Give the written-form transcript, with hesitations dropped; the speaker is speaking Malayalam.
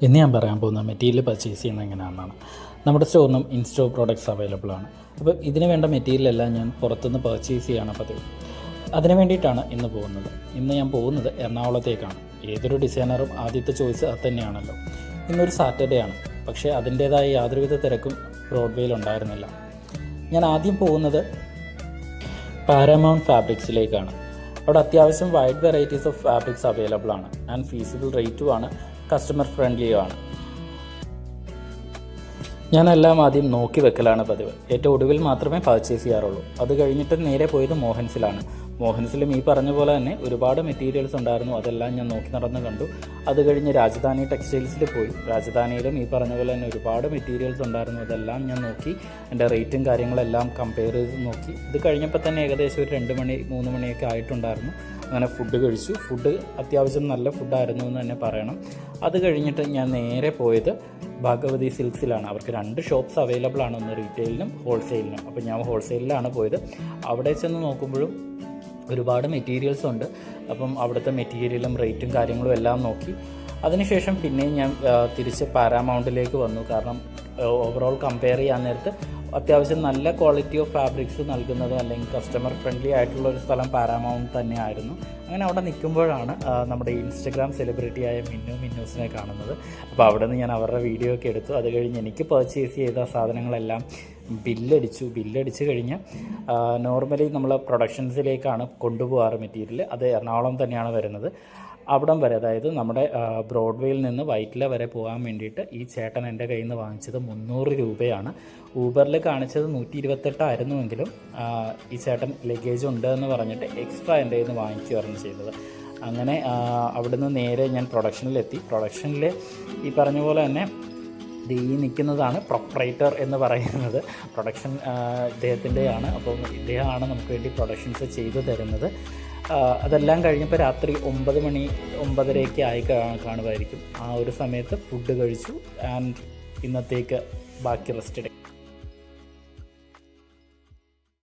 ഇന്ന് ഞാൻ പറയാൻ പോകുന്ന മെറ്റീരിയൽ പർച്ചേസ് ചെയ്യുന്നത് എങ്ങനെയാണെന്നാണ്. നമ്മുടെ സ്റ്റോറിനും ഇൻസ്റ്റോർ പ്രോഡക്റ്റ്സ് അവൈലബിൾ ആണ്. അപ്പോൾ ഇതിന് വേണ്ട മെറ്റീരിയലെല്ലാം ഞാൻ പുറത്തുനിന്ന് പർച്ചേസ് ചെയ്യാണ് പതിവ്. അതിന് വേണ്ടിയിട്ടാണ് ഇന്ന് പോകുന്നത്. ഇന്ന് ഞാൻ പോകുന്നത് എറണാകുളത്തേക്കാണ്. ഏതൊരു ഡിസൈനറും ആദ്യത്തെ ചോയ്സ് അത് തന്നെയാണല്ലോ. ഇന്നൊരു സാറ്റർഡേ ആണ്, പക്ഷേ അതിൻ്റേതായ യാതൊരുവിധ തിരക്കും ബ്രോഡ്വേയിൽ ഉണ്ടായിരുന്നില്ല. ഞാൻ ആദ്യം പോകുന്നത് പാരമൗണ്ട് ഫാബ്രിക്സിലേക്കാണ്. അവിടെ അത്യാവശ്യം wide varieties of fabrics available ആണ് ആൻഡ് ഫീസിബിൾ റേറ്റുമാണ്, കസ്റ്റമർ ഫ്രണ്ട്ലിയുമാണ്. ഞാനെല്ലാം ആദ്യം നോക്കി വെക്കലാണ് പതിവ്. ഏറ്റവും ഒടുവിൽ മാത്രമേ പർച്ചേസ് ചെയ്യാറുള്ളൂ. അത് കഴിഞ്ഞിട്ട് നേരെ പോയത് മോഹൻസിലാണ്. മോഹൻസിലും ഈ പറഞ്ഞ പോലെ തന്നെ ഒരുപാട് മെറ്റീരിയൽസ് ഉണ്ടായിരുന്നു. അതെല്ലാം ഞാൻ നോക്കി നടന്ന് കണ്ടു. അത് കഴിഞ്ഞ് രാജധാനി ടെക്സ്റ്റൈൽസിൽ പോയി. രാജധാനിയിലും ഈ പറഞ്ഞ പോലെ തന്നെ ഒരുപാട് മെറ്റീരിയൽസ് ഉണ്ടായിരുന്നു. അതെല്ലാം ഞാൻ നോക്കി, എൻ്റെ റേറ്റും കാര്യങ്ങളെല്ലാം കമ്പയർ ചെയ്ത് നോക്കി. ഇത് കഴിഞ്ഞപ്പോൾ തന്നെ ഏകദേശം ഒരു 2 മണി 3 മണിയൊക്കെ ആയിട്ടുണ്ടായിരുന്നു. അങ്ങനെ ഫുഡ് കഴിച്ചു. ഫുഡ് അത്യാവശ്യം നല്ല ഫുഡായിരുന്നു എന്ന് തന്നെ പറയണം. അത് കഴിഞ്ഞിട്ട് ഞാൻ നേരെ പോയത് ഭാഗവതി സിൽക്സിലാണ്. അവർക്ക് 2 ഷോപ്സ് അവൈലബിൾ ആണ്, ഒന്ന് റീറ്റെയിലിനും ഹോൾസെയിലിനും. അപ്പോൾ ഞാൻ ഹോൾസെയിലിലാണ് പോയത്. അവിടെ ചെന്ന് നോക്കുമ്പോഴും ഒരുപാട് മെറ്റീരിയൽസ് ഉണ്ട്. അപ്പം അവിടുത്തെ മെറ്റീരിയലും റേറ്റും കാര്യങ്ങളും എല്ലാം നോക്കി. അതിനുശേഷം പിന്നെയും ഞാൻ തിരിച്ച് പാരാമൗണ്ടിലേക്ക് വന്നു. കാരണം ഓവറോൾ കമ്പയർ ചെയ്യാൻ നേരത്ത് അത്യാവശ്യം നല്ല ക്വാളിറ്റി ഓഫ് ഫാബ്രിക്സ് നൽകുന്നതും അല്ലെങ്കിൽ കസ്റ്റമർ ഫ്രണ്ട്ലി ആയിട്ടുള്ള ഒരു സ്ഥലം പാരാമൗണ്ട് തന്നെയായിരുന്നു. അങ്ങനെ അവിടെ നിൽക്കുമ്പോഴാണ് നമ്മുടെ ഇൻസ്റ്റഗ്രാം സെലിബ്രിറ്റിയായ മിന്നൂസിനെ കാണുന്നത്. അപ്പോൾ അവിടെ നിന്ന് ഞാൻ അവരുടെ വീഡിയോ ഒക്കെ എടുത്തു. അത് കഴിഞ്ഞ് എനിക്ക് പർച്ചേസ് ചെയ്ത സാധനങ്ങളെല്ലാം ബില്ലടിച്ച് കഴിഞ്ഞ് നോർമലി നമ്മൾ പ്രൊഡക്ഷൻസിലേക്കാണ് കൊണ്ടുപോകാറ് മെറ്റീരിയൽ. അത് എറണാകുളം തന്നെയാണ് വരുന്നത്. അവിടം വരെ, അതായത് നമ്മുടെ ബ്രോഡ്വേയിൽ നിന്ന് വൈറ്റില വരെ പോകാൻ വേണ്ടിയിട്ട് ഈ ചേട്ടൻ എൻ്റെ കയ്യിൽ നിന്ന് വാങ്ങിച്ചത് 300 രൂപയാണ്. ഊബറിൽ കാണിച്ചത് 128 ആയിരുന്നുവെങ്കിലും ഈ ചേട്ടൻ ലഗേജ് ഉണ്ട് എന്ന് പറഞ്ഞിട്ട് എക്സ്ട്രാ എൻ്റെ കയ്യിൽ നിന്ന് വാങ്ങിക്കുകയായിരുന്നു ചെയ്തത്. അങ്ങനെ അവിടുന്ന് നേരെ ഞാൻ പ്രൊഡക്ഷനിലെത്തി. പ്രൊഡക്ഷനിൽ ഈ പറഞ്ഞ പോലെ തന്നെ ഈ നിൽക്കുന്നതാണ് പ്രൊപ്പറേറ്റർ എന്ന് പറയുന്നത്. പ്രൊഡക്ഷൻ ഇദ്ദേഹത്തിൻ്റെയാണ്. അപ്പം ഇദ്ദേഹമാണ് നമുക്ക് വേണ്ടി പ്രൊഡക്ഷൻസ് ചെയ്തു തരുന്നത്. അതെല്ലാം കഴിഞ്ഞപ്പോൾ രാത്രി 9 മണി 9:30 ആയി കാണുമായിരിക്കും. ആ ഒരു സമയത്ത് ഫുഡ് കഴിച്ചു ആൻഡ് ഇന്നത്തേക്ക് ബാക്കി റെസ്റ്റ് എടുക്കും.